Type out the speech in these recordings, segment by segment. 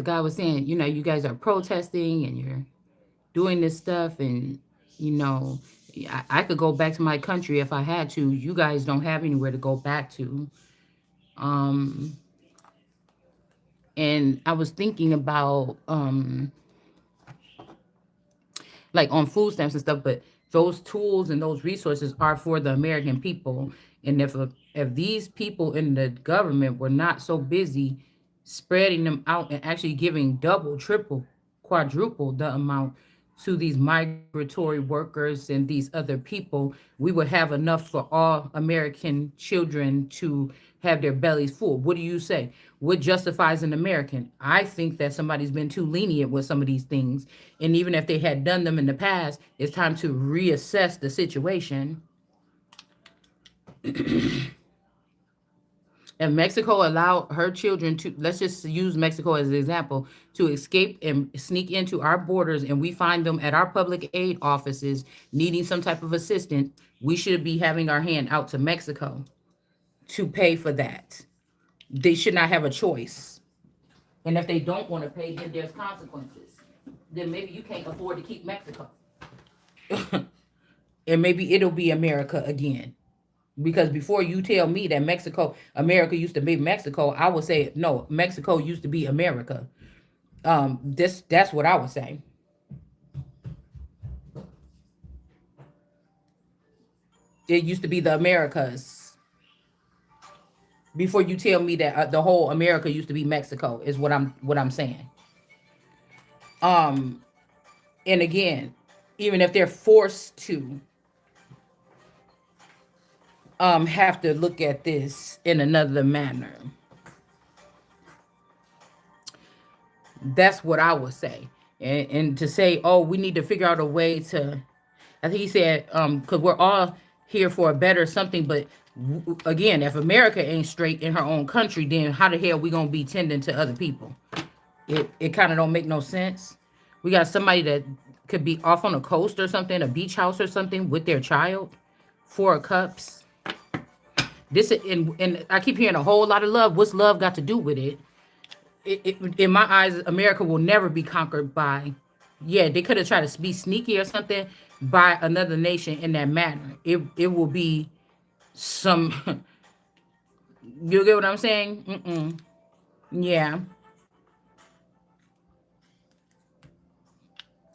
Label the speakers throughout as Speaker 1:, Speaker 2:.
Speaker 1: guy was saying, you know, you guys are protesting and you're doing this stuff, and you know, I could go back to my country if I had to. You guys don't have anywhere to go back to. Um, and I was thinking about like on food stamps and stuff, but those tools and those resources are for the American people. And if these people in the government were not so busy spreading them out and actually giving double, triple, quadruple the amount to these migratory workers and these other people, we would have enough for all American children to have their bellies full. What do you say? What justifies an American? I think that somebody's been too lenient with some of these things. And even if they had done them in the past, it's time to reassess the situation. And Mexico allowed her children to, let's just use Mexico as an example, to escape and sneak into our borders, and we find them at our public aid offices needing some type of assistance. We should be having our hand out to Mexico to pay for that. They should not have a choice. And if they don't want to pay, then there's consequences. Then maybe you can't afford to keep Mexico. And maybe it'll be America again. Because before you tell me that America used to be Mexico, I would say no, Mexico used to be America. That's what I would say. It used to be the Americas. Before you tell me that the whole America used to be Mexico is what I'm saying. Um, and again, even if they're forced to have to look at this in another manner. That's what I would say. And to say, oh, we need to figure out a way to, I think he said, because we're all here for a better something, but again, if America ain't straight in her own country, then how the hell we gonna be tending to other people? It kind of don't make no sense. We got somebody that could be off on a coast or something, a beach house or something with their child, 4 cups. This and I keep hearing a whole lot of love. What's love got to do with it? In my eyes, America will never be conquered by. Yeah, they could have tried to be sneaky or something by another nation in that manner. It will be some. You get what I'm saying? Mm-mm. Yeah,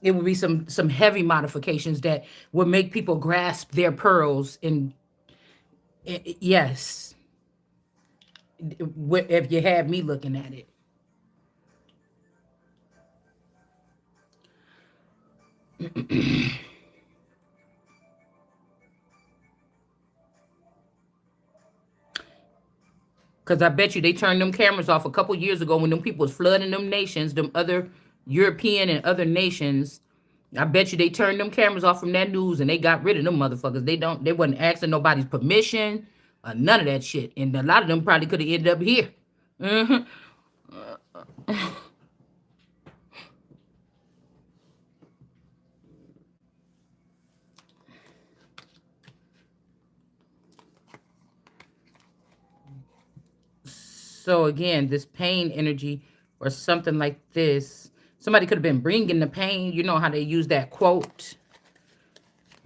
Speaker 1: it would be some heavy modifications that would make people grasp their pearls. And yes, if you had me looking at it. Because I bet you they turned them cameras off a couple years ago when them people was flooding them nations, them other European and other nations. I bet you they turned them cameras off from that news and they got rid of them motherfuckers. They wasn't asking nobody's permission, none of that shit. And a lot of them probably could have ended up here. Hmm. So again, this pain energy or something like this, somebody could have been bringing the pain. You know how they use that quote,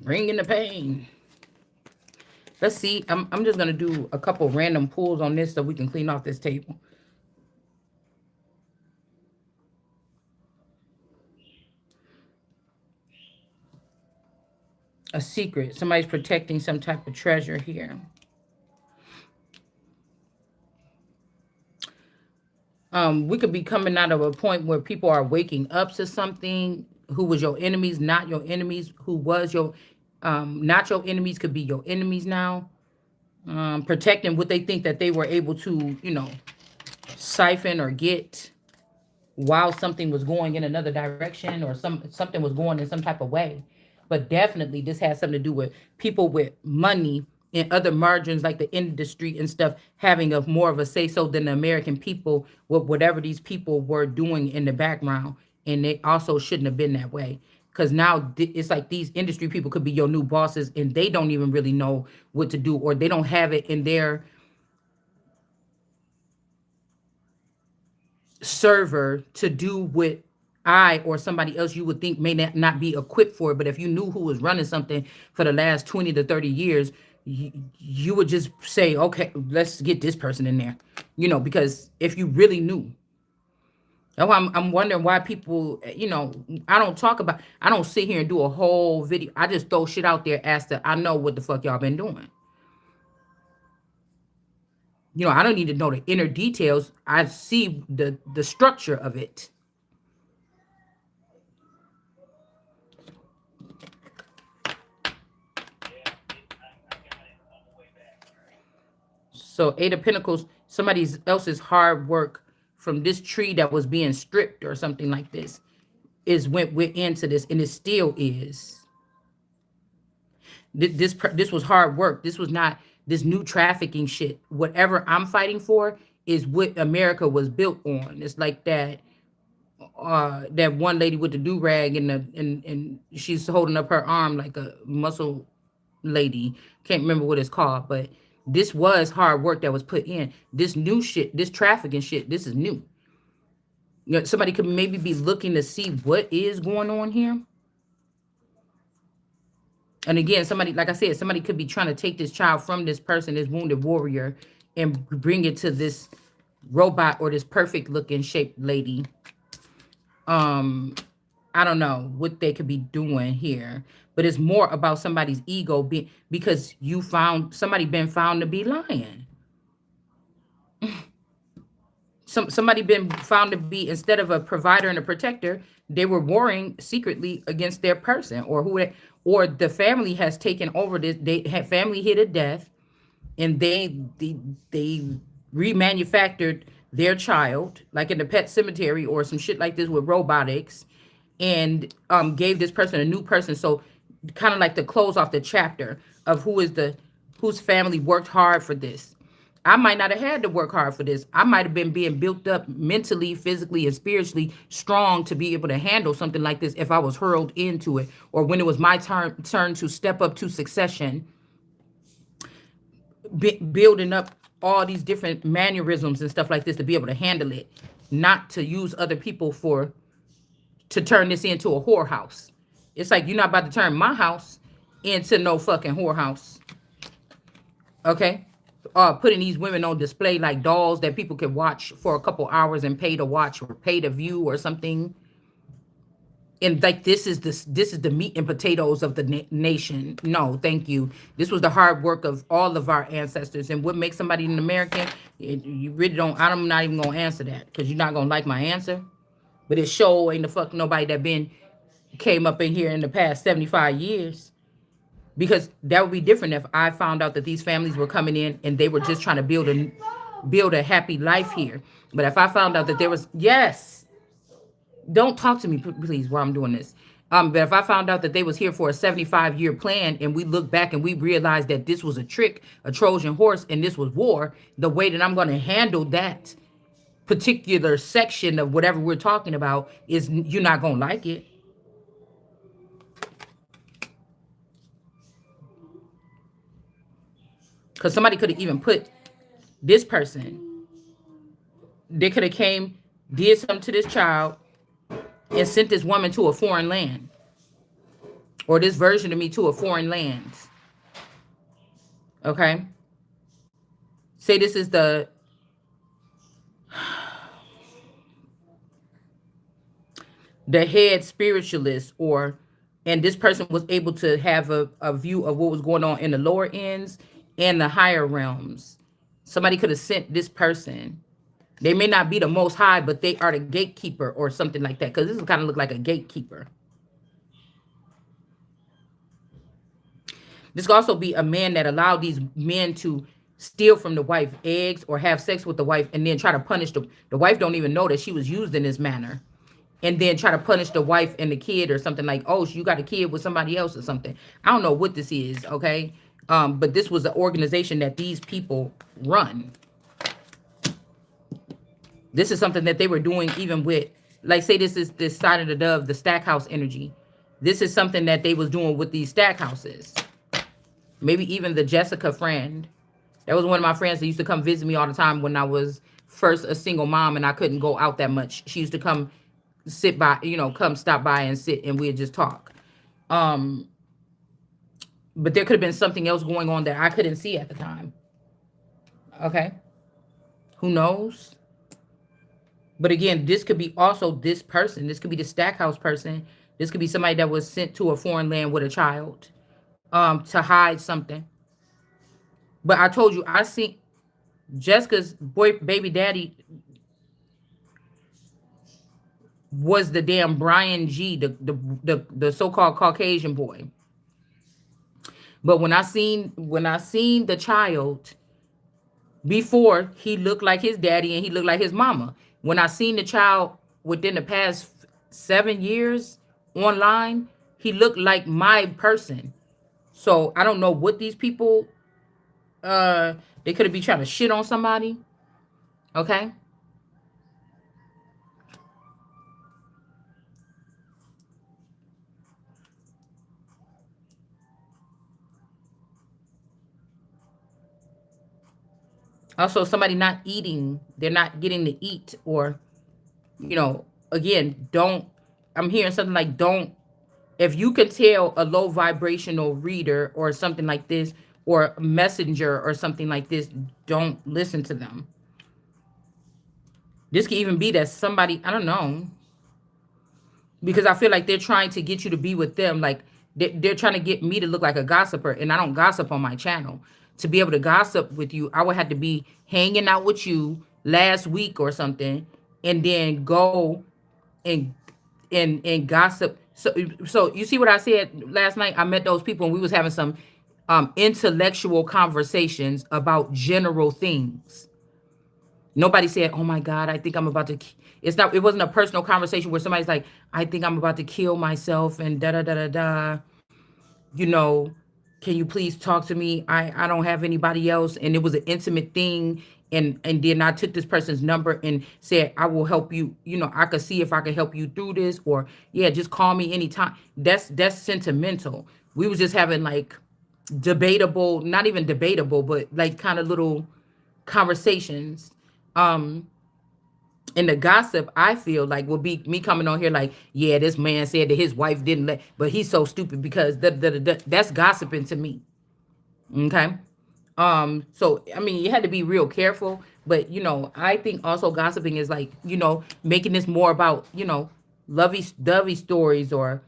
Speaker 1: bringing the pain. Let's see. I'm just gonna do a couple random pulls on this so we can clean off this table. A secret. Somebody's protecting some type of treasure here. We could be coming out of a point where people are waking up to something. Who was your enemies, not your enemies. Who was your not your enemies could be your enemies now. Protecting what they think that they were able to, siphon or get while something was going in another direction, or something was going in some type of way. But definitely this has something to do with people with money and other margins like the industry and stuff having a more of a say so than the American people with whatever these people were doing in the background. And they also shouldn't have been that way. Because now it's like these industry people could be your new bosses and they don't even really know what to do, or they don't have it in their server to do what I or somebody else you would think may not be equipped for it. But if you knew who was running something for the last 20 to 30 years, you would just say, okay, let's get this person in there, because if you really knew. Oh, I'm wondering why people, I don't sit here and do a whole video. I just throw shit out there as to I know what the fuck y'all been doing. I don't need to know the inner details. I see the structure of it. So Eight of Pentacles, somebody else's hard work from this tree that was being stripped or something like this went into this, and it still is. This was hard work. This was not this new trafficking shit. Whatever I'm fighting for is what America was built on. It's like that that one lady with the do-rag and she's holding up her arm like a muscle lady. Can't remember what it's called, but this was hard work that was put in. This new shit, this trafficking shit, this is new. Somebody could maybe be looking to see what is going on here. And again, somebody, like I said, somebody could be trying to take this child from this person, this wounded warrior, and bring it to this robot or this perfect looking shaped lady. I don't know what they could be doing here, but it's more about somebody's ego being, because somebody been found to be lying. Somebody been found to be, instead of a provider and a protector, they were warring secretly against their person, or the family has taken over this. They had family hit a death, and they remanufactured their child, like in the pet cemetery or some shit like this with robotics, and gave this person a new person. So kind of like to close off the chapter of whose family worked hard for this. I might not have had to work hard for this. I might have been being built up mentally, physically, and spiritually strong to be able to handle something like this if I was hurled into it, or when it was my turn to step up to succession, building up all these different mannerisms and stuff like this to be able to handle it, not to use other people to turn this into a whorehouse. It's like, you're not about to turn my house into no fucking whorehouse. Okay? Putting these women on display like dolls that people can watch for a couple hours and pay to watch or pay to view or something. And like, this is the meat and potatoes of the nation. No, thank you. This was the hard work of all of our ancestors. And what makes somebody an American? You really don't. I'm not even gonna answer that, because you're not gonna like my answer. But it sure ain't the fuck nobody that came up in here in the past 75 years. Because that would be different if I found out that these families were coming in and they were just trying to build a happy life here. But if I found out that there was, yes, don't talk to me, please, while I'm doing this. But if I found out that they was here for a 75-year plan, and we look back and we realized that this was a trick, a Trojan horse, and this was war, the way that I'm going to handle that particular section of whatever we're talking about is, you're not going to like it. Because somebody could have even put this person, they could have came, did something to this child, and sent this woman to a foreign land, or this version of me to a foreign land. Okay? Say this is the head spiritualist, and this person was able to have a view of what was going on in the lower ends and the higher realms. Somebody could have sent this person. They may not be the most high, but they are the gatekeeper or something like that, because this kind of look like a gatekeeper. This could also be a man that allowed these men to steal from the wife eggs or have sex with the wife, and then try to punish the wife. Don't even know that she was used in this manner, and then try to punish the wife and the kid or something, like, oh, you got a kid with somebody else or something. I don't know what this is, okay? But this was an organization that these people run. This is something that they were doing even with, like, say this is this side of the dove, the stack house energy. This is something that they was doing with these stack houses. Maybe even the Jessica friend. That was one of my friends that used to come visit me all the time when I was first a single mom and I couldn't go out that much. She used to come sit by, come stop by and sit and we'd just talk. Um, but there could have been something else going on that I couldn't see at the time. Okay. Who knows? But again, this could be also this person. This could be the Stackhouse person. This could be somebody that was sent to a foreign land with a child to hide something. But I told you, I see Jessica's baby daddy was the damn Brian G, the so-called Caucasian boy. But when I seen the child before, he looked like his daddy and he looked like his mama. When I seen the child within the past 7 years online, he looked like my person. So I don't know what these people they could be trying to shit on somebody. Okay. Also, somebody not eating, they're not getting to eat, or, again, don't, I'm hearing something like, don't, if you can tell a low vibrational reader or something like this, or a messenger or something like this, don't listen to them. This could even be that somebody, I don't know, because I feel like they're trying to get you to be with them. Like they're trying to get me to look like a gossiper, and I don't gossip on my channel. To be able to gossip with you, I would have to be hanging out with you last week or something, and then go and gossip. So you see what I said last night? I met those people and we was having some intellectual conversations about general things. Nobody said, "Oh my God, I think I'm about to." It's not. It wasn't a personal conversation where somebody's like, "I think I'm about to kill myself," and da da da da da. You know, can you please talk to me? I don't have anybody else, and it was an intimate thing. And then I took this person's number and said, "I will help you. I could see if I could help you through this, or yeah, just call me anytime." That's sentimental. We was just having like debatable, not even debatable, but like kind of little conversations. Um, and the gossip, I feel like will be me coming on here like, yeah, this man said that his wife didn't let, but he's so stupid because that's gossiping to me. Okay. So I mean, you had to be real careful, but I think also gossiping is like, making this more about, lovey-dovey stories, or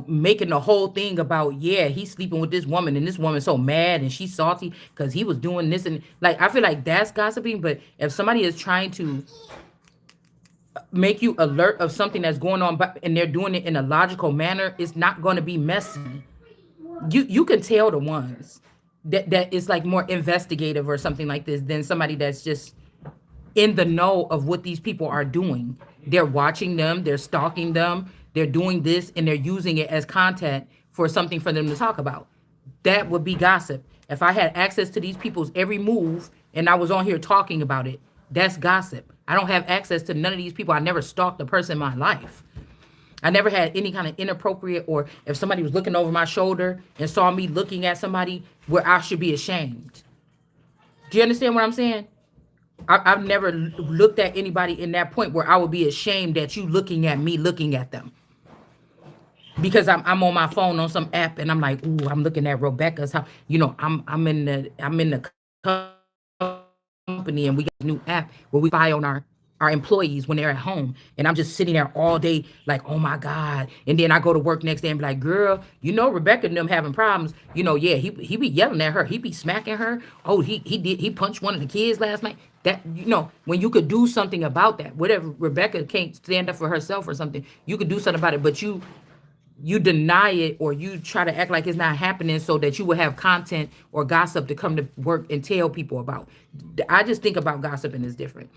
Speaker 1: making the whole thing about, yeah, he's sleeping with this woman and this woman's so mad and she's salty because he was doing this, and like I feel like that's gossiping. But if somebody is trying to make you alert of something that's going on, but and they're doing it in a logical manner, it's not going to be messy. You can tell the ones that is like more investigative or something like this than somebody that's just in the know of what these people are doing. They're watching them, they're stalking them, they're doing this, and they're using it as content for something for them to talk about. That would be gossip. If I had access to these people's every move and I was on here talking about it, that's gossip. I don't have access to none of these people. I never stalked a person in my life. I never had any kind of inappropriate, or if somebody was looking over my shoulder and saw me looking at somebody where I should be ashamed. Do you understand what I'm saying? I've never looked at anybody in that point where I would be ashamed that you looking at me looking at them. Because I'm on my phone on some app and I'm like, ooh, I'm looking at Rebecca's house. I'm in the company and we got a new app where we spy on our employees when they're at home, and I'm just sitting there all day like, oh my God. And then I go to work next day and be like, girl, Rebecca and them having problems. Yeah, he be yelling at her, he be smacking her. Oh, he punched one of the kids last night. That, when you could do something about that, whatever. Rebecca can't stand up for herself or something, you could do something about it, but you deny it, or you try to act like it's not happening so that you will have content or gossip to come to work and tell people about. I just think about gossiping is different,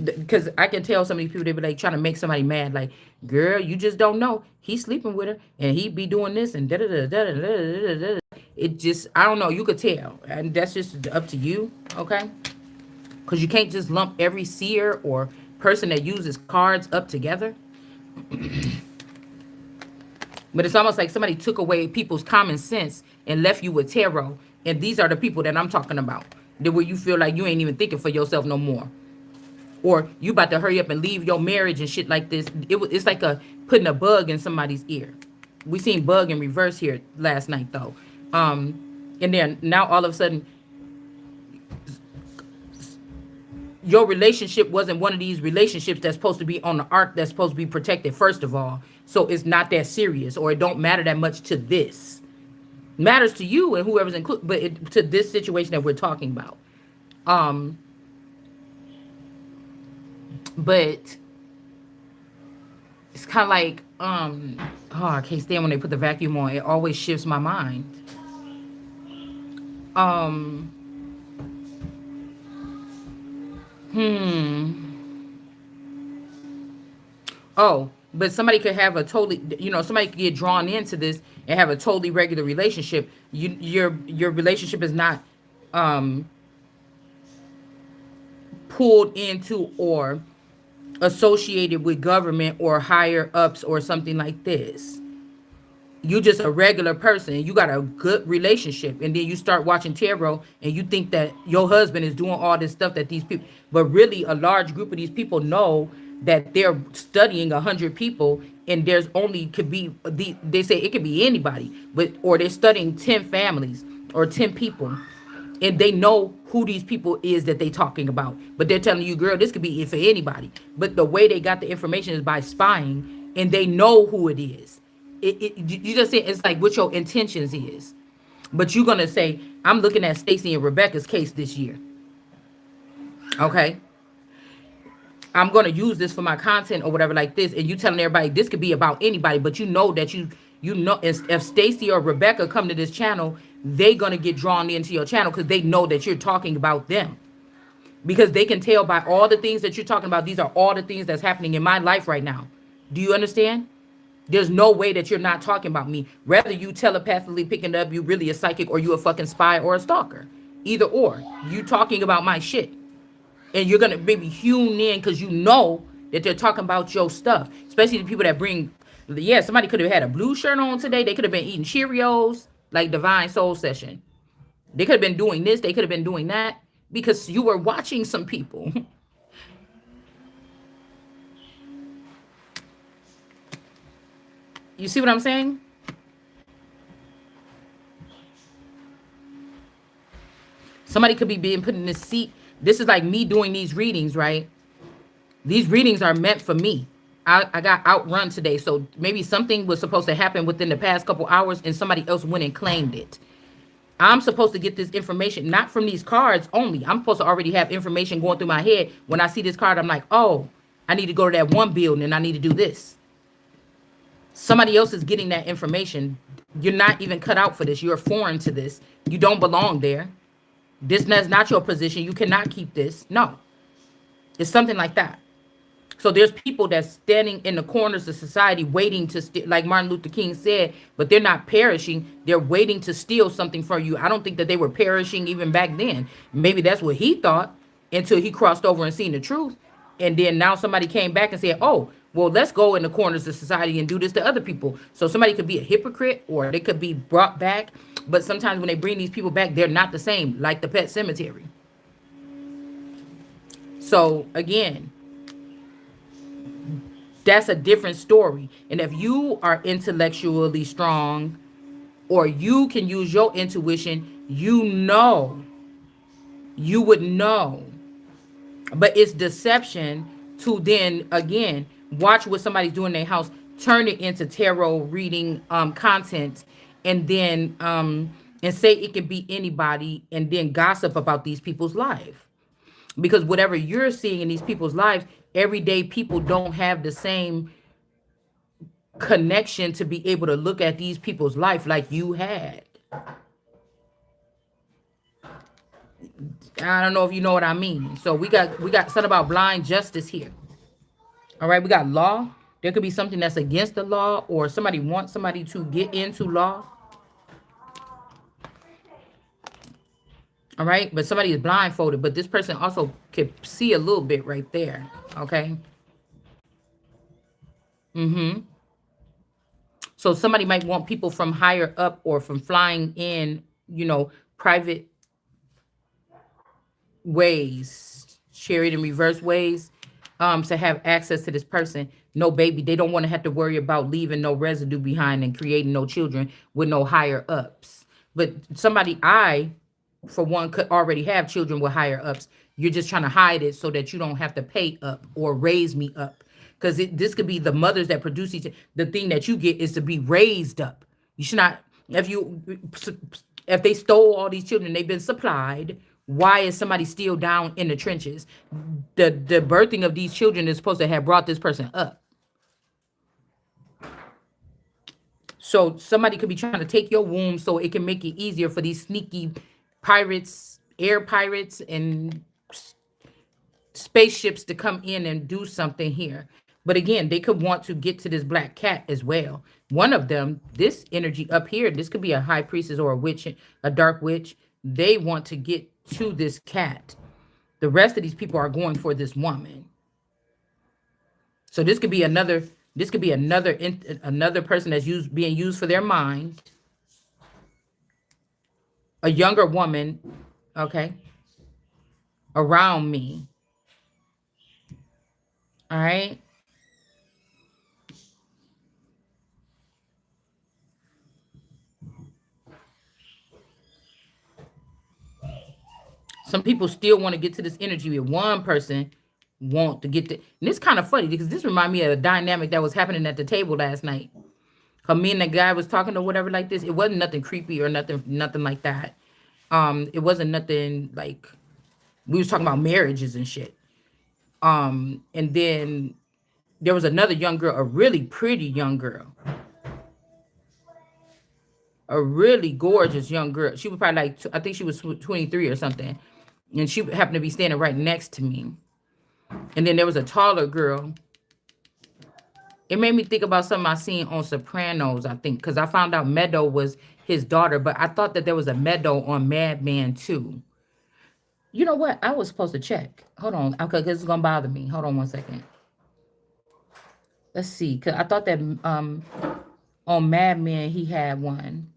Speaker 1: because I can tell some of these people, they be like trying to make somebody mad, like, girl, you just don't know, he's sleeping with her and he be doing this and da da da da da da da. It just, I don't know, you could tell, and that's just up to you. Okay, because you can't just lump every seer or person that uses cards up together. But it's almost like somebody took away people's common sense and left you with tarot. And these are the people that I'm talking about. Where you feel like you ain't even thinking for yourself no more. or you about to hurry up and leave your marriage and shit like this. It's like a putting a bug in somebody's ear. We seen bug in reverse here last night though. And then now all of a sudden your relationship wasn't one of these relationships that's supposed to be on the ark, that's supposed to be protected first of all. So it's not that serious, or it don't matter that much to this. It matters to you and whoever's included, but to this situation that we're talking about. Um, but it's kind of like, oh, I can't stand when they put the vacuum on. It always shifts my mind. Um, hmm. Oh, but somebody could have a totally, somebody could get drawn into this and have a totally regular relationship. Your relationship is not um pulled into or associated with government or higher ups or something like this. You just a regular person. You got a good relationship, and then you start watching tarot, and you think that your husband is doing all this stuff that these people. But really, a large group of these people know that they're studying 100 people, and there's only could be they say it could be anybody, but or they're studying 10 families or 10 people, and they know who these people is that they talking about. But they're telling you, girl, this could be for anybody. But the way they got the information is by spying, and they know who it is. You just say it's like what your intentions is. But you're gonna say, I'm looking at Stacy and Rebecca's case this year. Okay. I'm gonna use this for my content or whatever like this, and you telling everybody this could be about anybody, but you know that you know if Stacy or Rebecca come to this channel, they gonna get drawn into your channel because they know that you're talking about them. Because they can tell by all the things that you're talking about, these are all the things that's happening in my life right now. Do you understand? There's no way that you're not talking about me. Whether you telepathically picking up, you really a psychic, or you a fucking spy or a stalker. Either or. You talking about my shit. And you're gonna maybe hewn in because you know that they're talking about your stuff. Especially the people that bring, yeah, somebody could have had a blue shirt on today. They could have been eating Cheerios, like Divine Soul Session. They could have been doing this, they could have been doing that. Because you were watching some people. You see what I'm saying? Somebody could be being put in this seat. This is like me doing these readings, right? These readings are meant for me. I got outrun today, so maybe something was supposed to happen within the past couple hours and somebody else went and claimed it. I'm supposed to get this information, not from these cards only. I'm supposed to already have information going through my head. When I see this card, I'm like, oh, I need to go to that one building and I need to do this. Somebody else is getting that information. You're not even cut out for this. You're foreign to this. You don't belong there. This is not your position. You cannot keep this. No. It's something like that. So there's people that's standing in the corners of society waiting to like Martin Luther King said, but they're not perishing. They're waiting to steal something from you. I don't think that they were perishing even back then. Maybe that's what he thought until he crossed over and seen the truth. And then now somebody came back and said, oh, well, let's go in the corners of society and do this to other people. So somebody could be a hypocrite or they could be brought back. But sometimes when they bring these people back, they're not the same, like the Pet Cemetery. So again, that's a different story. And if you are intellectually strong or you can use your intuition, you would know. But it's deception to then, again, watch what somebody's doing in their house, turn it into tarot reading content, and then and say it can be anybody, and then gossip about these people's life. Because whatever you're seeing in these people's lives, everyday people don't have the same connection to be able to look at these people's life like you had. I don't know if you know what I mean. So we got something about blind justice here. All right, we got law. There could be something that's against the law, or somebody wants somebody to get into law. All right, but somebody is blindfolded, but this person also could see a little bit right there. Okay. So somebody might want people from higher up or from flying in, private ways, chariot in reverse ways, to have access to this person. No baby. They don't want to have to worry about leaving no residue behind and creating no children with no higher ups. But somebody, for one, could already have children with higher ups. You're just trying to hide it so that you don't have to pay up or raise me up. Because this could be the mothers that produce each. The thing that you get is to be raised up. You should not. If they stole all these children, they've been supplied. Why is somebody still down in the trenches? The birthing of these children is supposed to have brought this person up. So somebody could be trying to take your womb so it can make it easier for these sneaky pirates, air pirates, and spaceships to come in and do something here. But again, they could want to get to this black cat as well. One of them, this energy up here, this could be a high priestess or a witch, a dark witch. They want to get to this cat. The rest of these people are going for this woman. So this could be another. This could be another person that's being used for their mind. A younger woman, okay, around me. All right. Some people still want to get to this energy with one person want to get to. And it's kind of funny because this reminds me of a dynamic that was happening at the table last night. Me and the guy was talking or whatever like this. It wasn't nothing creepy or nothing like that. It wasn't nothing like we was talking about marriages and shit. And then there was another young girl, a really pretty young girl, a really gorgeous young girl. She was probably like, I think she was 23 or something. And she happened to be standing right next to me. And then there was a taller girl. It made me think about something I seen on Sopranos, I think, because I found out Meadow was his daughter, but I thought that there was a Meadow on Mad Men too. You know what? I was supposed to check. Hold on, okay, because it's gonna bother me. Hold on one second. Let's see, because I thought that on Mad Men he had one.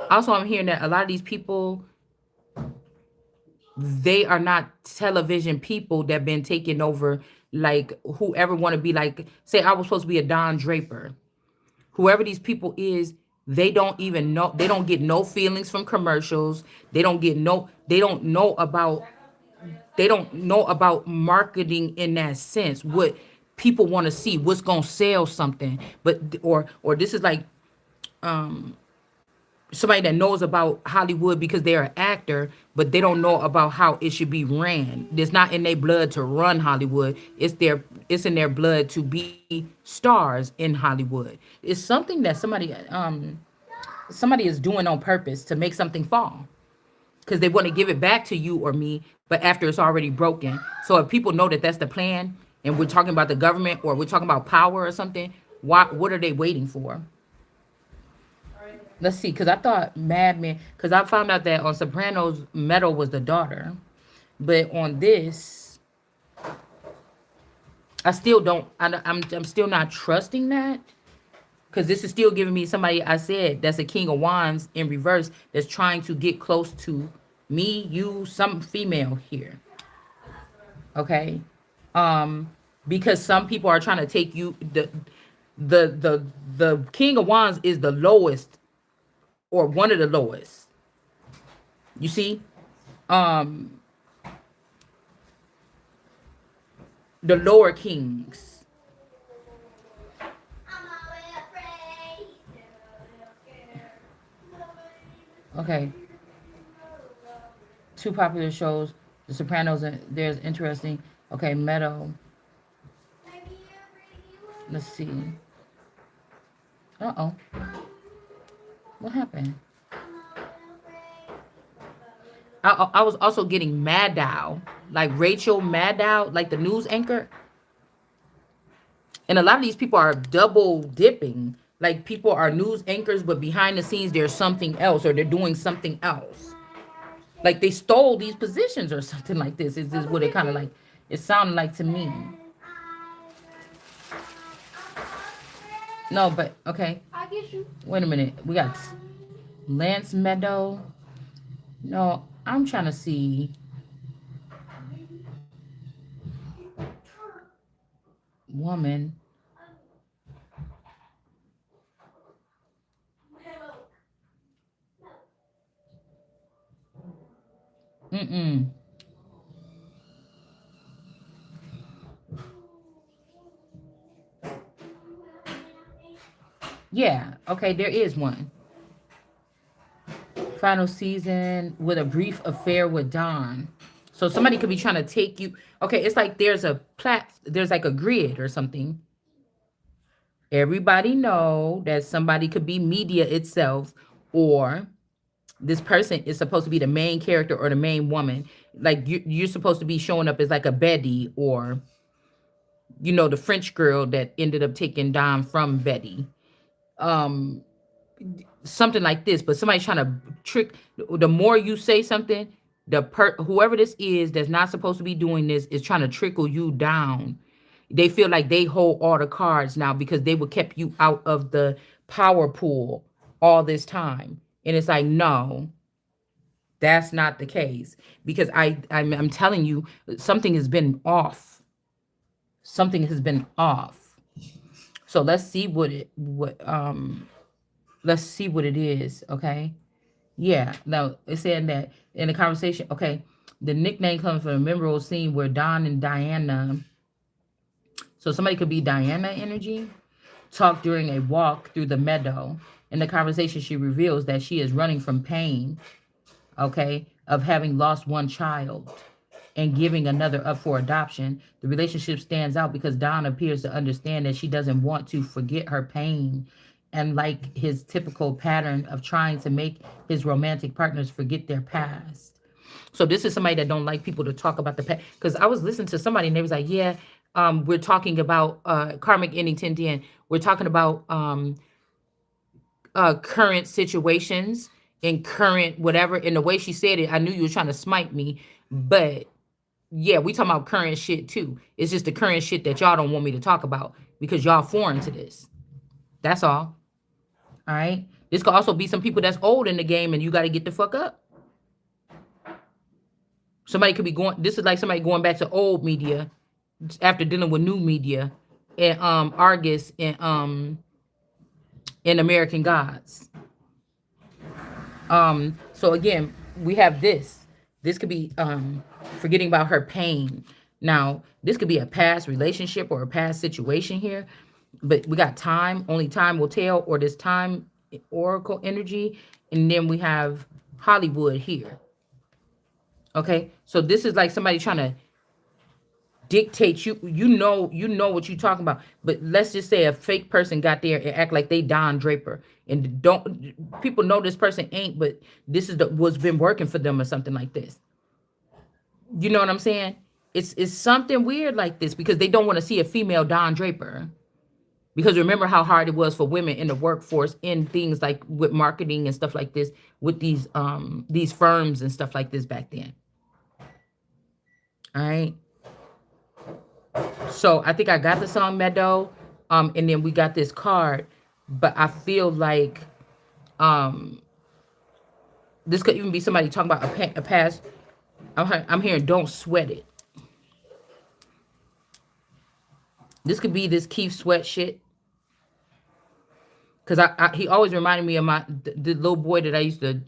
Speaker 1: Also, I'm hearing that a lot of these people, they are not television people that been taking over. Like whoever want to be like, say I was supposed to be a Don Draper. Whoever these people is, they don't even know. They don't get no feelings from commercials. They don't get no. They don't know about. They don't know about marketing in that sense. What people want to see, what's gonna sell something. But or this is like somebody that knows about Hollywood because they're an actor, but they don't know about how it should be ran. It's not in their blood to run Hollywood. It's in their blood to be stars in Hollywood. It's something that somebody is doing on purpose to make something fall. Because they want to give it back to you or me, but after it's already broken. So if people know that that's the plan, and we're talking about the government or we're talking about power or something, what are they waiting for? Let's see, because I thought Mad Men, because I found out that on Sopranos, Meadow was the daughter. But on this, I still don't, I'm still not trusting that. Because this is still giving me somebody, I said, that's a King of Wands in reverse that's trying to get close to me, you, some female here. Okay? Because some people are trying to take you, the King of Wands is the lowest or one of the lowest. You see? The lower kings. Okay. Two popular shows, The Sopranos and there's interesting. Okay, Meadow. Let's see. Uh-oh. What happened? I was also getting Maddow, like Rachel Maddow, like the news anchor. And a lot of these people are double dipping. Like people are news anchors, but behind the scenes there's something else, or they're doing something else. Like they stole these positions or something like this. Is this what it kind of like? It sounded like to me. No, but okay. Wait a minute. We got Lance Meadow. No, I'm trying to see woman. Mm-mm. Yeah, okay, there is one. Final season with a brief affair with Don. So somebody could be trying to take you. Okay, it's like there's like a grid or something. Everybody know that somebody could be media itself, or this person is supposed to be the main character or the main woman. Like you're supposed to be showing up as like a Betty, or the French girl that ended up taking Don from Betty. Um, Something like this, but somebody's trying to trick. The more you say something, whoever this is that's not supposed to be doing this is trying to trickle you down. They feel like they hold all the cards now because they would kept you out of the power pool all this time. And it's like, no, that's not the case. Because I'm telling you, something has been off. Something has been off. So let's see what it is, okay? Yeah, no, it's saying that in the conversation, okay, the nickname comes from a memorable scene where Don and Diana, so somebody could be Diana energy, talk during a walk through the meadow. In the conversation, she reveals that she is running from pain, okay, of having lost one child and giving another up for adoption. The relationship stands out because Don appears to understand that she doesn't want to forget her pain. And like his typical pattern of trying to make his romantic partners forget their past. So this is somebody that don't like people to talk about the past. Because I was listening to somebody and they was like, yeah, we're talking about karmic ending 1010. We're talking about current situations and current whatever. And the way she said it, I knew you were trying to smite me. But yeah, we talking about current shit too. It's just the current shit that y'all don't want me to talk about because y'all foreign to this. That's all. All right. This could also be some people that's old in the game and you got to get the fuck up. Somebody could be going. This is like somebody going back to old media after dealing with new media and Argus and American Gods. So again, we have this. This could be forgetting about her pain. Now, this could be a past relationship or a past situation here, but we got time, only time will tell, or this time oracle energy, and then we have Hollywood here. Okay, so this is like somebody trying to dictate you. You know what you're talking about. But let's just say a fake person got there and act like they Don Draper, and don't people know this person ain't, but this is what's been working for them or something like this. You know what I'm saying? It's something weird like this because they don't want to see a female Don Draper. Because remember how hard it was for women in the workforce in things like with marketing and stuff like this with these firms and stuff like this back then. All right. So I think I got the song Meadow, and then we got this card, but I feel like um, this could even be somebody talking about a past. I'm hearing don't sweat it. This could be this Keith Sweat shit. Cause he always reminded me of the little boy that I used to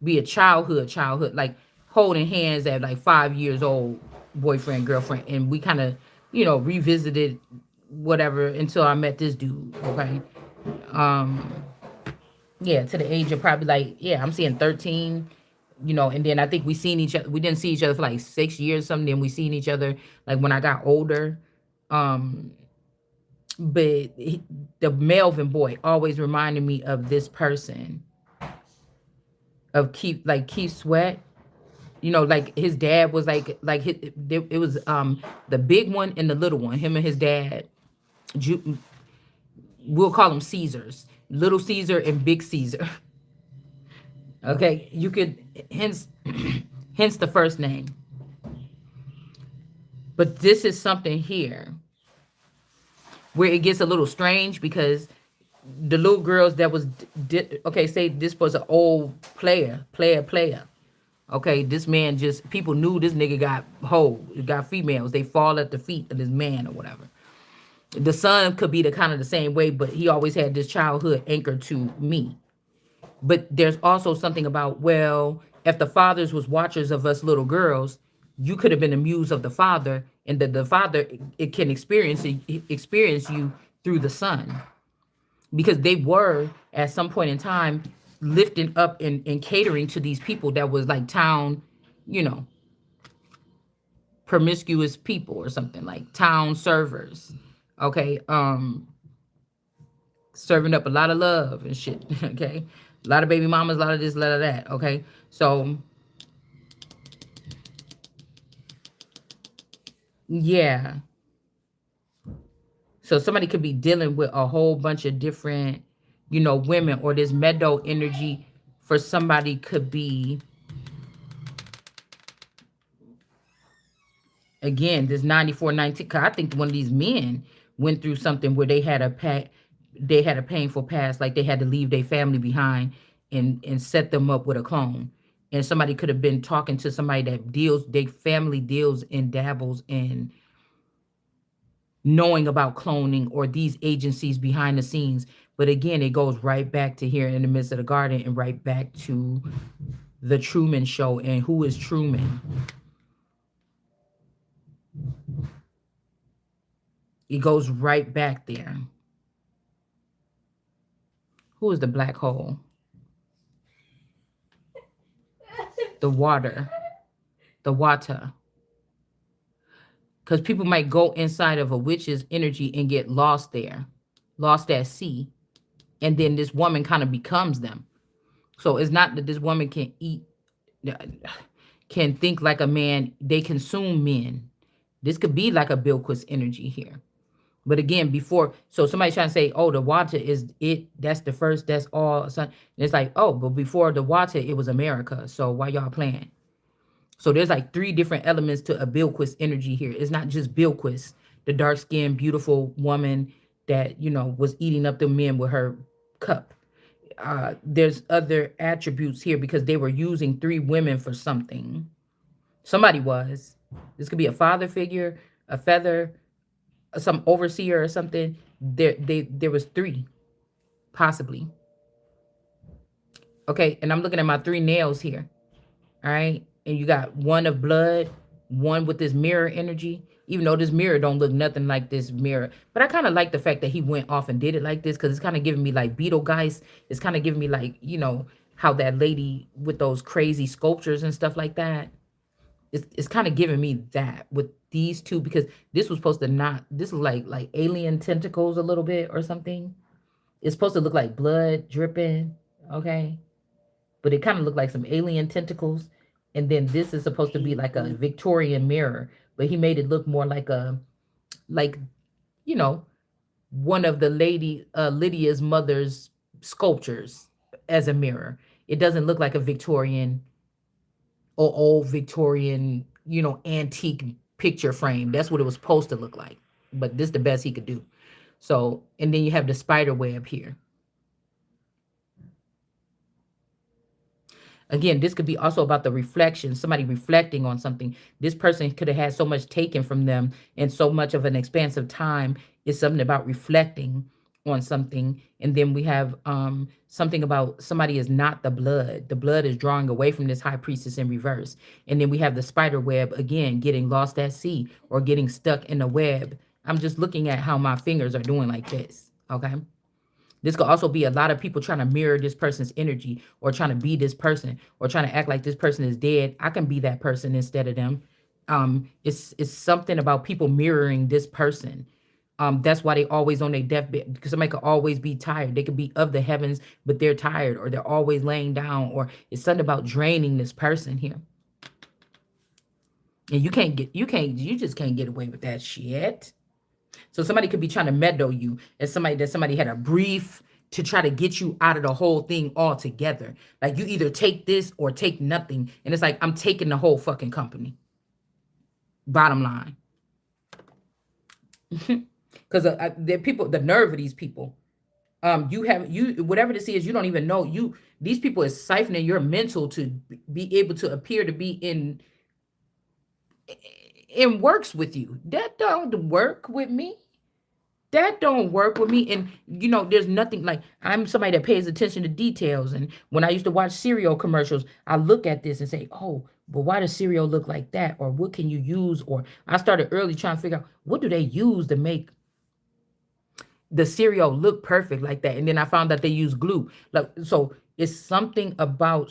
Speaker 1: be a childhood, like holding hands at like 5 years old, boyfriend, girlfriend. And we kind of, revisited whatever until I met this dude. Okay. Um, yeah, to the age of probably like, yeah, I'm seeing 13, and then I think we didn't see each other for like 6 years, something. Then we seen each other like when I got older. Um, but the Melvin boy always reminded me of this person, of Keith Sweat. Like his dad was it was the big one and the little one, him and his dad. We'll call them Caesars, Little Caesar and Big Caesar. Okay, you could hence hence the first name. But this is something here where it gets a little strange because the little girls that was okay, say this was an old player. Okay, this man just, people knew this nigga got females. They fall at the feet of this man or whatever. The son could be the kind of the same way, but he always had this childhood anchor to me. But there's also something about, well, if the fathers was watchers of us little girls, you could have been the muse of the father, and the father, it can experience you through the son, because they were at some point in time lifting up and catering to these people that was like town, you know, promiscuous people or something, like town servers. Okay, serving up a lot of love and shit. Okay, a lot of baby mamas, a lot of this, a lot of that. Okay, so yeah, so somebody could be dealing with a whole bunch of different, women, or this meadow energy for somebody could be, again, this 9419. 'Cause I think one of these men went through something where they had a painful past, like they had to leave their family behind and set them up with a clone. And somebody could have been talking to somebody that deals, their family deals and dabbles in knowing about cloning, or these agencies behind the scenes. But again, it goes right back to here in the midst of the garden, and right back to the Truman Show. And who is Truman? It goes right back there. Who is the black hole? The water. The water. Because people might go inside of a witch's energy and get lost there, lost at sea. And then this woman kind of becomes them. So it's not that this woman can eat, can think like a man. They consume men. This could be like a Bilquis energy here. But again, before, so somebody's trying to say, oh, the water is it, that's the first, that's all. And it's like, oh, but before the water, it was America. So why y'all playing? So there's like three different elements to a Bilquis energy here. It's not just Bilquis, the dark-skinned, beautiful woman that, was eating up the men with her cup. There's other attributes here, because they were using three women for something. Somebody was. This could be a father figure, a feather, some overseer or something. There was three, possibly. Okay, and I'm looking at my three nails here. All right, and you got one of blood, one with this mirror energy. Even though this mirror don't look nothing like this mirror, but I kind of like the fact that he went off and did it like this, because it's kind of giving me like Beetlegeist. It's kind of giving me like, how that lady with those crazy sculptures and stuff like that. It's kind of giving me that with these two, because this was supposed to not, this was like alien tentacles a little bit or something. It's supposed to look like blood dripping, okay? But it kind of looked like some alien tentacles. And then this is supposed to be like a Victorian mirror, but he made it look more like like, you know, one of the lady, Lydia's mother's sculptures as a mirror. It doesn't look like a Victorian or old Victorian, antique picture frame. That's what it was supposed to look like. But this is the best he could do. So, and then you have the spider web here. Again, this could be also about the reflection, somebody reflecting on something. This person could have had so much taken from them in so much of an expansive time. It's something about reflecting on something. And then we have something about somebody is not the blood. The blood is drawing away from this high priestess in reverse. And then we have the spider web, again, getting lost at sea or getting stuck in the web. I'm just looking at how my fingers are doing like this, okay? This could also be a lot of people trying to mirror this person's energy, or trying to be this person, or trying to act like this person is dead. I can be that person instead of them. It's something about people mirroring this person. That's why they always on their deathbed, because somebody could always be tired. They could be of the heavens, but they're tired, or they're always laying down, or it's something about draining this person here. And you just can't get away with that shit. So somebody could be trying to meddle you, as somebody had a brief to try to get you out of the whole thing altogether. Like, you either take this or take nothing. And it's like, I'm taking the whole fucking company. Bottom line. Because the nerve of these people. You have you whatever this is, you don't even know you. These people is siphoning your mental to be able to appear to be in works with you. That don't work with me. That don't work with me. And there's nothing like, I'm somebody that pays attention to details. And when I used to watch cereal commercials, I look at this and say, oh, but why does cereal look like that? Or what can you use? Or I started early trying to figure out what do they use to make the cereal look perfect like that. And then I found that they use glue. Like, so it's something about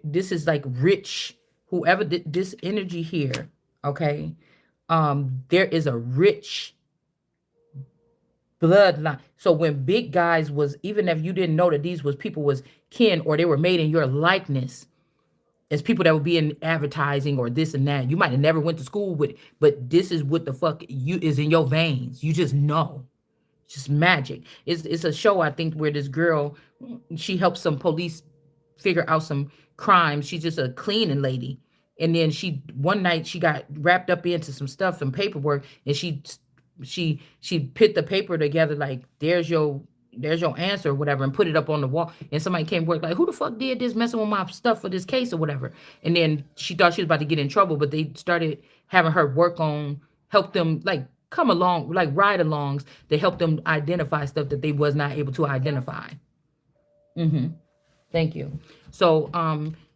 Speaker 1: this is like rich, whoever did this energy here. Okay. There is a rich bloodline. So when big guys was, even if you didn't know that these was people was kin, or they were made in your likeness as people that would be in advertising or this and that, you might have never went to school with it, but this is what the fuck you is in your veins. You just know. Just magic. It's a show, I think, where this girl, she helps some police figure out some crimes. She's just a cleaning lady. And then she one night she got wrapped up into some stuff and paperwork, and she put the paper together like, there's your answer or whatever, and put it up on the wall. And somebody came to work like, who the fuck did this, messing with my stuff for this case or whatever. And then she thought she was about to get in trouble, but they started having her work on, help them like come along, like ride alongs to help them identify stuff that they was not able to identify. Thank you. So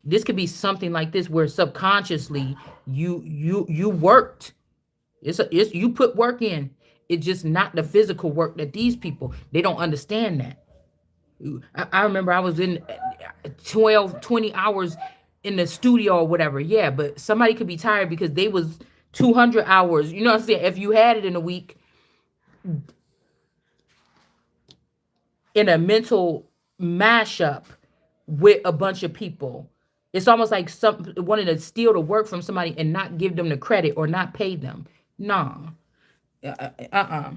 Speaker 1: this could be something like this where subconsciously you worked. It's you put work in. It's just not the physical work that these people, they don't understand that. I remember I was in 12, 20 hours in the studio or whatever. Yeah, but somebody could be tired because they was 200 hours. You know what I'm saying? If you had it in a week, in a mental mashup with a bunch of people, it's almost like some wanting to steal the work from somebody and not give them the credit or not pay them. Nah. Uh-uh.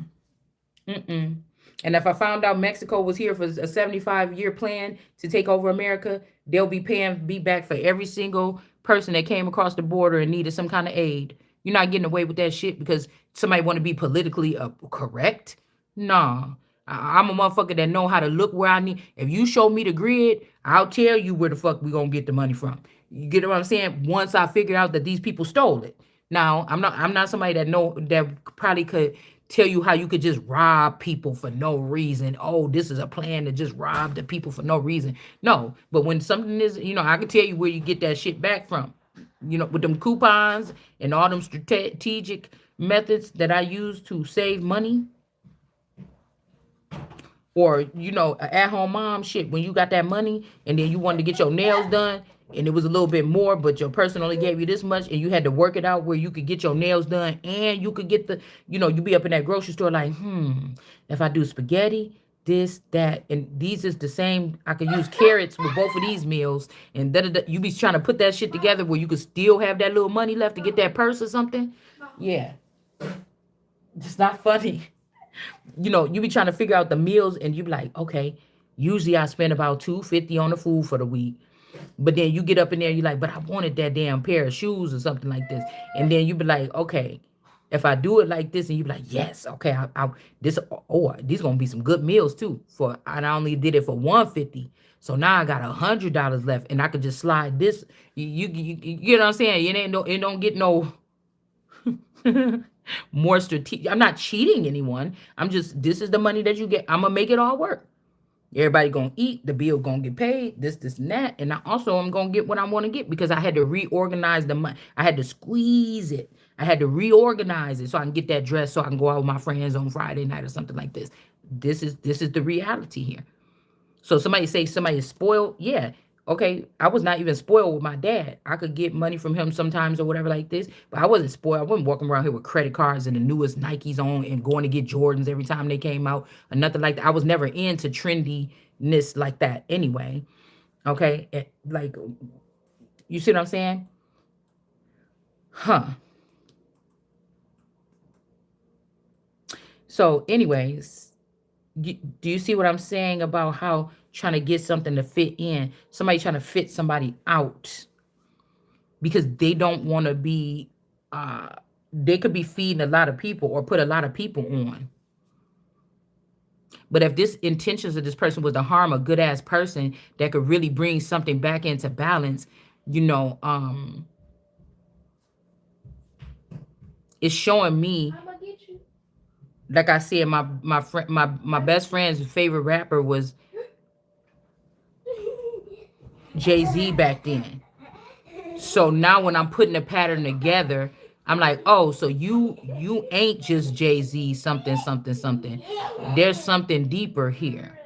Speaker 1: Mm-mm. And if I found out Mexico was here for a 75-year plan to take over America, they'll be paying be back for every single person that came across the border and needed some kind of aid. You're not getting away with that shit because somebody want to be politically correct. Nah. I'm a motherfucker that know how to look where I need. If you show me the grid, I'll tell you where the fuck we gonna get the money from. You get what I'm saying? Once I figure out that these people stole it. Now, I'm not somebody that probably could tell you how you could just rob people for no reason. Oh, this is a plan to just rob the people for no reason. No, but when something is, I can tell you where you get that shit back from. With them coupons and all them strategic methods that I use to save money, or a at-home mom shit, when you got that money and then you wanted to get your nails done and it was a little bit more, but your person only gave you this much, and you had to work it out where you could get your nails done and you could get you be up in that grocery store like, if I do spaghetti, this, that, and these is the same, I could use carrots with both of these meals, and you be trying to put that shit together where you could still have that little money left to get that purse or something. Yeah, it's not funny. You be trying to figure out the meals, and you be like, okay, usually I spend about $250 on the food for the week. But then you get up in there, you're like, but I wanted that damn pair of shoes or something like this. And then you be like, okay, if I do it like this, and you be like, yes, okay, these gonna be some good meals too. And I only did it for $150. So now I got $100 left, and I could just slide this. You get what I'm saying? It don't get no more strategic. I'm not cheating anyone. This is the money that you get. I'm gonna make it all work. Everybody gonna eat, the bill gonna get paid, this, and that. And I also am gonna get what I want to get because I had to reorganize the money. I had to squeeze it. I had to reorganize it so I can get that dress so I can go out with my friends on Friday night or something like this. This is the reality here. So somebody say somebody is spoiled. Yeah. Okay. I was not even spoiled with my dad. I could get money from him sometimes or whatever like this, but I wasn't spoiled. I wasn't walking around here with credit cards and the newest Nikes on and going to get Jordans every time they came out or nothing like that. I was never into trendiness like that anyway. Okay. Like, you see what I'm saying? Huh. So anyways, do you see what I'm saying about how trying to get something to fit in, somebody trying to fit somebody out because they don't want to be, they could be feeding a lot of people or put a lot of people on. But if this intentions of this person was to harm a good ass person that could really bring something back into balance, you know, it's showing me, like I said, my friend, my best friend's favorite rapper was Jay-Z back then. So now when I'm putting a pattern together, I'm like, oh, so you ain't just Jay-Z something something something. There's something deeper here.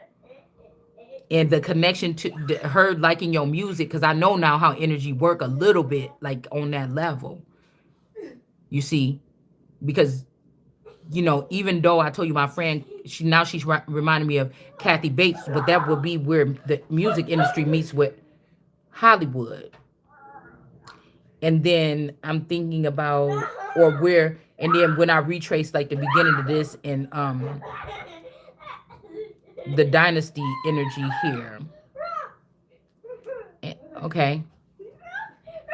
Speaker 1: And the connection to her liking your music, because I know now how energy work a little bit like on that level. You see, because even though I told you my friend, she's reminding me of Kathy Bates, but that would be where the music industry meets with Hollywood. And then I'm thinking about, or where, and then when I retrace like the beginning of this and the dynasty energy here. Okay.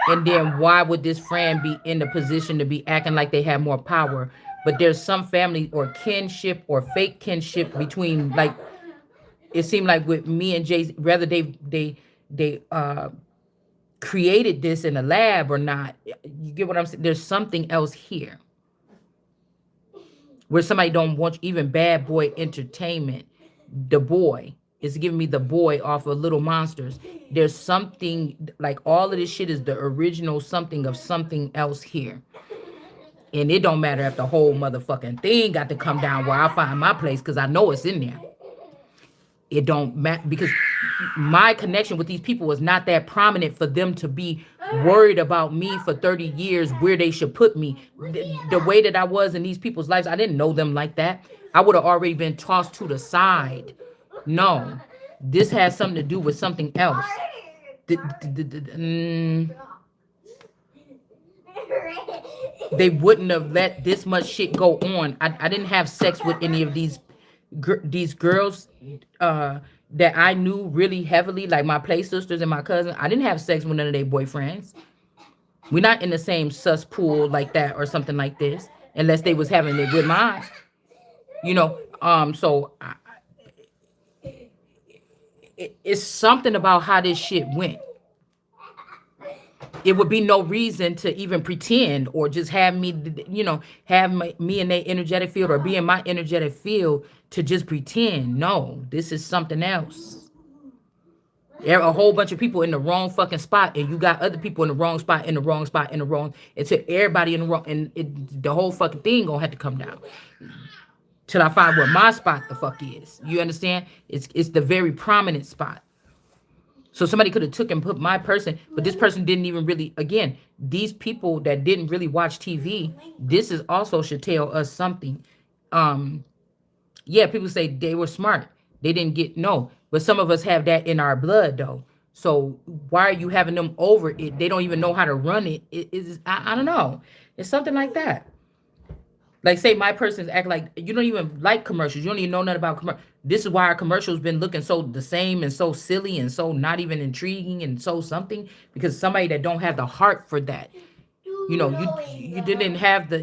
Speaker 1: And then why would this friend be in the position to be acting like they have more power? But there's some family or kinship or fake kinship between, like, it seemed like with me and Jay, whether they created this in a lab or not. You get what I'm saying? There's something else here where somebody don't want you, even Bad Boy Entertainment. The boy is giving me the boy off of Little Monsters. There's something like all of this shit is the original something of something else here. And it don't matter if the whole motherfucking thing got to come down where I find my place, because I know it's in there. It don't matter, because my connection with these people was not that prominent for them to be worried about me for 30 years where they should put me. The way that I was in these people's lives, I didn't know them like that. I would have already been tossed to the side. No, this has something to do with something else. They wouldn't have let this much shit go on. I didn't have sex with any of these girls that I knew really heavily, like my play sisters and my cousin. I didn't have sex with none of their boyfriends. We're not in the same sus pool like that or something like this, unless they was having it with mine. So it's something about how this shit went. It would be no reason to even pretend or just have me, me in their energetic field or be in my energetic field to just pretend. No, this is something else. There are a whole bunch of people in the wrong fucking spot, and you got other people in the wrong spot, in the wrong spot, in the wrong, until everybody in the wrong, and the whole fucking thing gonna have to come down till I find where my spot the fuck is. You understand? It's the very prominent spot. So somebody could have took and put my person, but this person didn't even really, again, these people that didn't really watch TV, this is also should tell us something. Yeah, people say they were smart. They didn't get, no, but some of us have that in our blood though. So why are you having them over it? They don't even know how to run it. It is, I don't know. It's something like that. Like, say my person's act like you don't even like commercials. You don't even know nothing about commercials. This is why our commercials been looking so the same and so silly and so not even intriguing and so something, because somebody that don't have the heart for that. You didn't have the,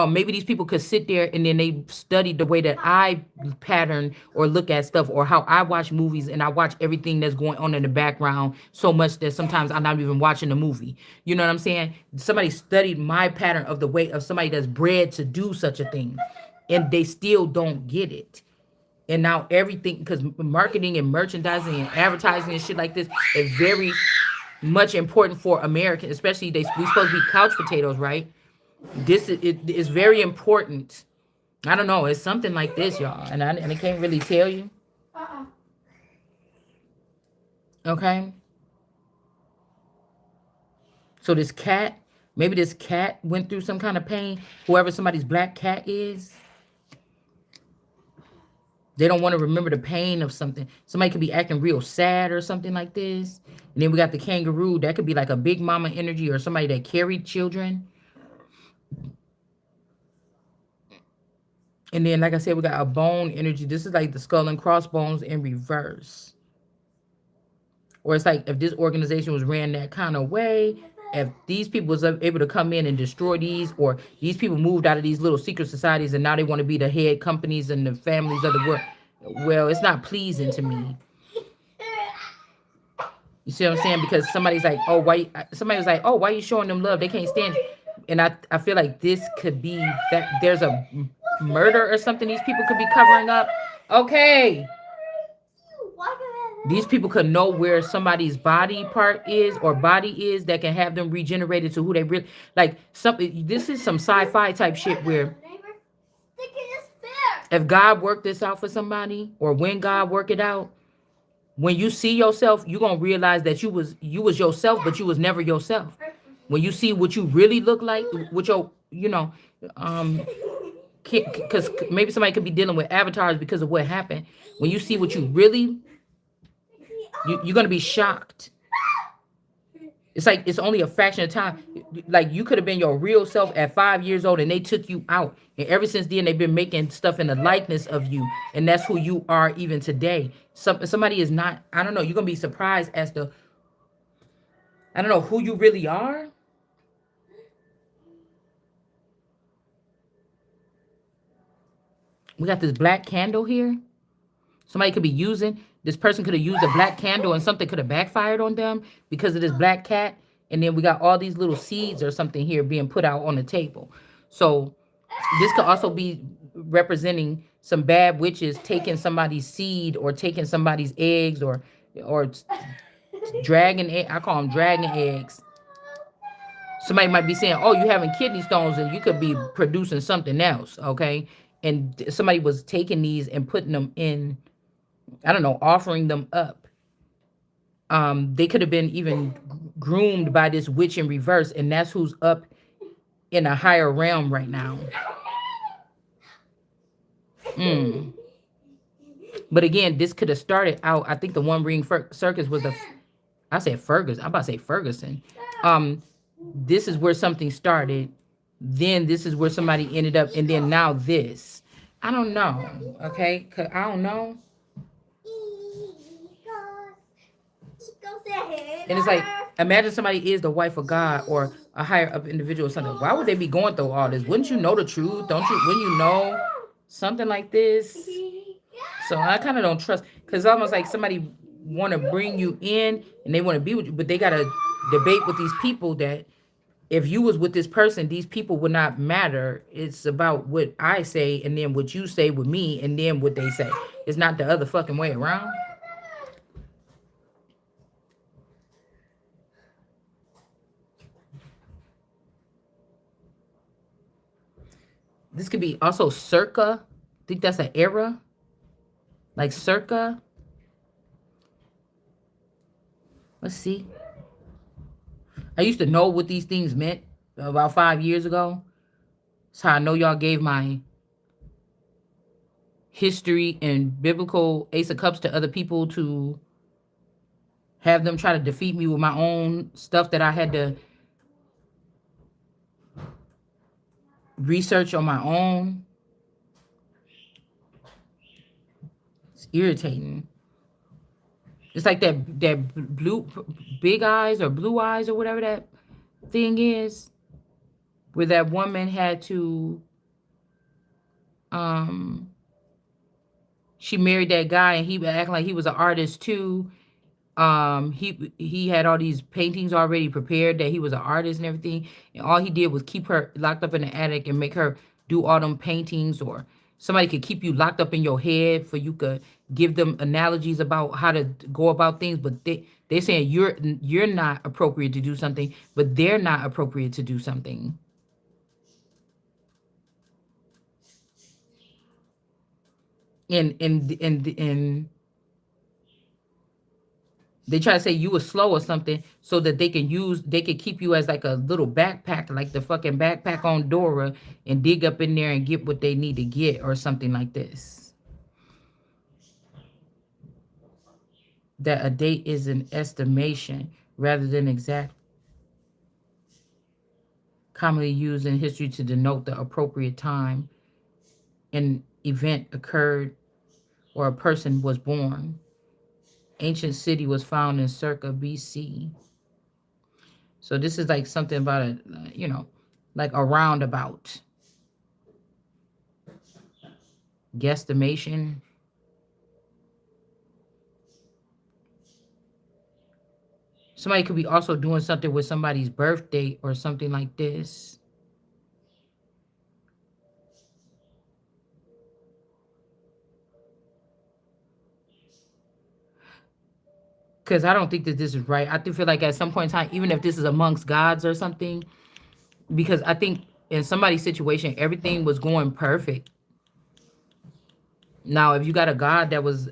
Speaker 1: maybe these people could sit there and then they studied the way that I pattern or look at stuff, or how I watch movies, and I watch everything that's going on in the background so much that sometimes I'm not even watching the movie. You know what I'm saying? Somebody studied my pattern of the way of somebody that's bred to do such a thing, and they still don't get it. And now everything, because marketing and merchandising and advertising and shit like this is very much important for Americans, especially we supposed to be couch potatoes, right? This is very important. I don't know. It's something like this, y'all, and I can't really tell you. Okay. So maybe this cat went through some kind of pain. Whoever somebody's black cat is, they don't want to remember the pain of something. Somebody could be acting real sad or something like this. And then we got the kangaroo. That could be like a big mama energy or somebody that carried children. And then, like I said, we got a bone energy. This is like the skull and crossbones in reverse. Or it's like if this organization was ran that kind of way, if these people was able to come in and destroy these, or these people moved out of these little secret societies and now they want to be the head companies and the families of the world, well, it's not pleasing to me. You see what I'm saying? Because somebody's like, oh, why? Somebody was like, oh, why are you showing them love? They can't stand you. And I feel like this could be that there's a murder or something these people could be covering up. Okay. These people could know where somebody's body part is or body is that can have them regenerated to who they really like. Something. This is some sci-fi type shit where if God worked this out for somebody, or when God work it out, when you see yourself, you're gonna realize that you was yourself, but you was never yourself. When you see what you really look like, what your um, because maybe somebody could be dealing with avatars because of what happened. When you see what you really, you're gonna be shocked. It's like it's only a fraction of time. Like you could have been your real self at 5 years old, and they took you out, and ever since then they've been making stuff in the likeness of you, and that's who you are even today. Somebody is not. I don't know. You're gonna be surprised as to I don't know who you really are. We got this black candle here. Somebody could be using this person could have used a black candle and something could have backfired on them because of this black cat. And then we got all these little seeds or something here being put out on the table. So this could also be representing some bad witches taking somebody's seed or taking somebody's eggs or dragon egg. I call them dragon eggs. Somebody might be saying, oh, you having kidney stones and you could be producing something else. Okay. And somebody was taking these and putting them in, I don't know, offering them up. They could have been even groomed by this witch in reverse, and that's who's up in a higher realm right now. Mm. But again, this could have started out. I think the One Ring Circus was the. I said Ferguson. I'm about to say Ferguson. This is where something started. Then this is where somebody ended up, and then now this. I don't know. Okay, 'cause I don't know. And it's like, imagine somebody is the wife of God or a higher up individual or something. Why would they be going through all this? Wouldn't you know the truth? Don't you? When you know something like this? So I kind of don't trust because it's almost like somebody want to bring you in and they want to be with you, but they got to debate with these people that if you was with this person, these people would not matter. It's about what I say and then what you say with me and then what they say. It's not the other fucking way around. This could be also circa. I think that's an era. Like circa. Let's see. I used to know what these things meant about 5 years ago. So I know y'all gave my history and biblical Ace of Cups to other people to have them try to defeat me with my own stuff that I had to research on my own. It's irritating. It's like that blue big eyes or blue eyes or whatever that thing is, where that woman had to she married that guy and he acting like he was an artist too. He had all these paintings already prepared that he was an artist and everything, and all he did was keep her locked up in the attic and make her do all them paintings. Or somebody could keep you locked up in your head for you could give them analogies about how to go about things, but they're saying you're not appropriate to do something, but they're not appropriate to do something. And they try to say you were slow or something so that they could keep you as like a little backpack, like the fucking backpack on Dora, and dig up in there and get what they need to get or something like this. That a date is an estimation rather than exact, commonly used in history to denote the appropriate time an event occurred or a person was born. Ancient city was found in circa BC. So this is like something about a, like a roundabout guesstimation. Somebody could be also doing something with somebody's birthday or something like this. Because I don't think that this is right. I feel like at some point in time, even if this is amongst gods or something, because I think in somebody's situation, everything was going perfect. Now, if you got a god that was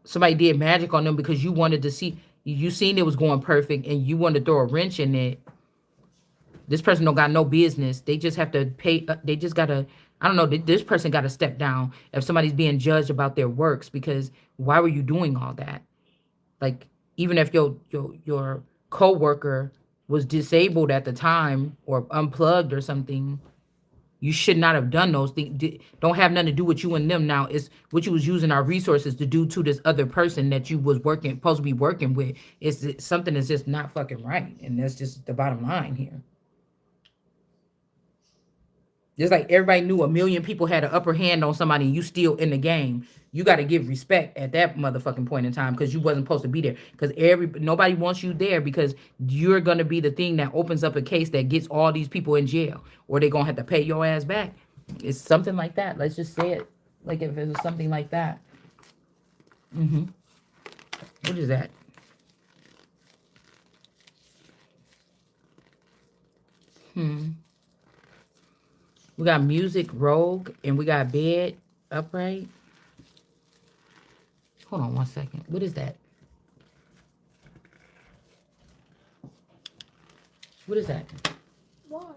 Speaker 1: somebody did magic on them because you wanted to see, you seen it was going perfect and you wanted to throw a wrench in it. This person don't got no business. They just have to pay. They just gotta. I don't know. This person got to step down if somebody's being judged about their works, because why were you doing all that? Like, even if your coworker was disabled at the time or unplugged or something, you should not have done those things. Don't have nothing to do with you and them. Now it's what you was using our resources to do to this other person that you was working supposed to be working with. It's something that's just not fucking right, and that's just the bottom line here. Just like everybody knew a million people had an upper hand on somebody and you still in the game. You got to give respect at that motherfucking point in time because you wasn't supposed to be there. Because nobody wants you there because you're gonna be the thing that opens up a case that gets all these people in jail, or they're gonna have to pay your ass back. It's something like that. Let's just say it like if it was something like that. Mm-hmm. What is that? Hmm. We got music rogue and we got bed upright. Hold on one second. What is that? What is that?
Speaker 2: What?